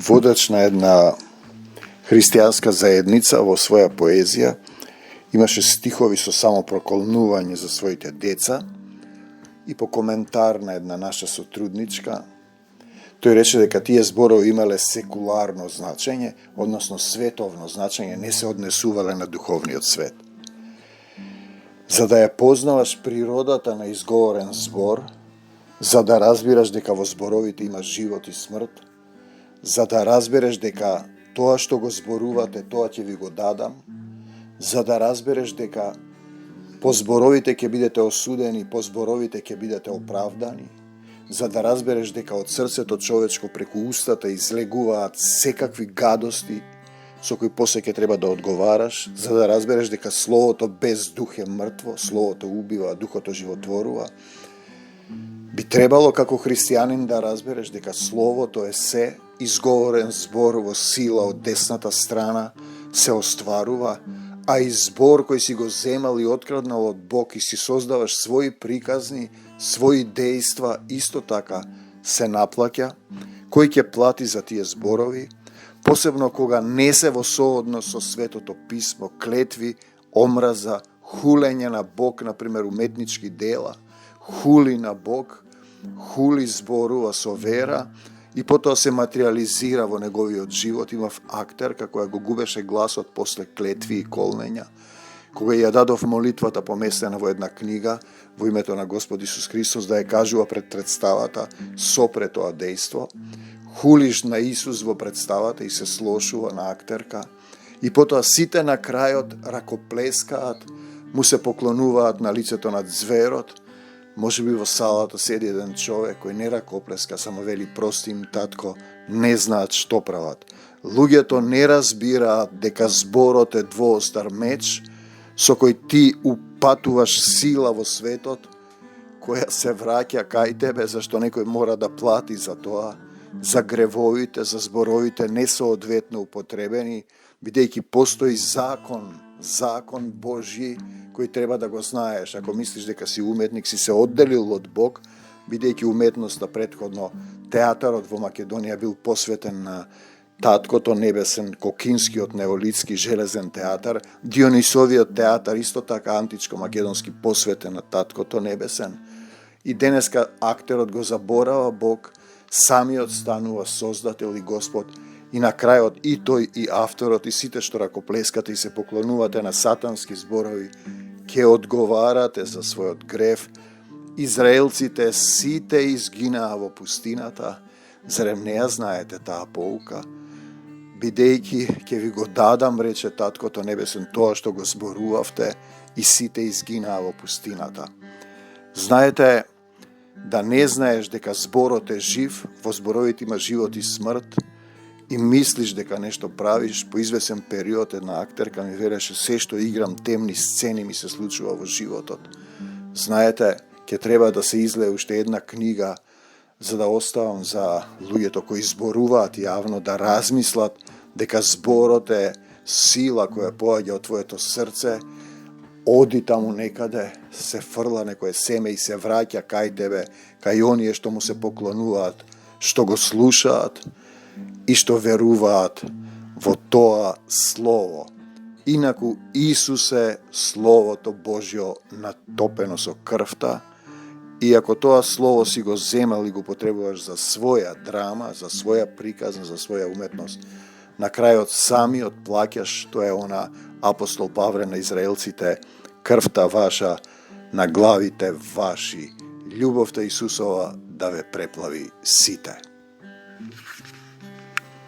водач на една христијанска заедница во своја поезија имаше стихови со самопроколнување за своите деца и по коментар на една наша сотрудничка тој рече дека тие зборови имале секуларно значење, односно световно значење, не се однесувале на духовниот свет. За да ја познаваш природата на изговорен збор, за да разбираш дека во зборовите има живот и смрт, за да разбереш дека тоа што го зборувате, тоа ќе ви го дадам, за да разбереш дека по зборовите ќе бидете осудени, по зборовите ќе бидете оправдани, за да разбереш дека од срцето човечко преку устата излегуваат секакви гадости со кои после ќе треба да одговараш, за да разбереш дека словото без дух е мртво, словото убива, а духото животворува. Би требало како христијанин да разбереш дека словото е се, изговорен збор во сила од десната страна се остварува, а и збор кој си го земал и откраднал од Бог и си создаваш своји приказни, своји дејства, исто така се наплаќа, кој ќе плати за тие зборови, посебно кога не се во сооднос со Светото писмо, клетви, омраза, хулење на Бог, например уметнички дела, хули на Бог, хули зборува со вера и потоа се материализира во неговиот живот. Имав актерка која го губеше гласот после клетви и колнења. Кога ја дадов молитвата поместена во една книга во името на Господ Исус Христос да ја кажува пред представата, сопре тоа дејство, хулиш на Исус во представата и се слошува на актерка, и потоа сите на крајот ракоплескаат, му се поклонуваат на лицето на зверот. Може би во салата седи еден човек кој не ракоплеска, само вели прости им татко, не знаат што прават. Луѓето не разбираат дека зборот е двоостар меч со кој ти упатуваш сила во светот, која се враќа кај тебе, зашто некој мора да плати за тоа, за гревовите, за зборовите несоодветно употребени, бидејќи постои закон Божји, кој треба да го знаеш. Ако мислиш дека си уметник, си се одделил од Бог, бидејќи уметноста претходно, театарот во Македонија бил посветен на Таткото небесен, Кокинскиот неолитски железен театар, Дионисовиот театар, исто така античко-македонски посветен на Таткото небесен. И денеска актерот го заборава Бог, самиот станува создател и Господ, и на крајот и тој и авторот и сите што ракоплескате и се поклонувате на сатански зборови, ќе одговарате за својот грев. Израелците сите изгинаа во пустината, зарем не ја знаете таа поука? Бидејќи ќе ви го дадам, рече Таткото небесен, тоа што го зборувавте, и сите изгинаа во пустината. Знаете, да не знаеш дека зборот е жив, во зборовите има живот и смрт, и мислиш дека нешто правиш, по извесен период една актерка ми вереше се што играм темни сцени ми се случува во животот. Знаете, ќе треба да се излее уште една книга за да оставам за луѓето кои зборуваат јавно да размислат дека зборот е сила која поаѓа од твоето срце, оди таму некаде, се фрла некое семе и се враќа кај тебе, кај оние што му се поклонуваат, што го слушаат и што веруваат во тоа слово. Инаку Исус е Словото Божјо натопено со крвта, и ако тоа слово си го земал и го потребуваш за своја драма, за своја приказна, за своја уметност, на крајот самиот плаќаш, тоа е она апостол Павле на израелците, крвта ваша на главите ваши, љубовта Исусова да ве преплави сите.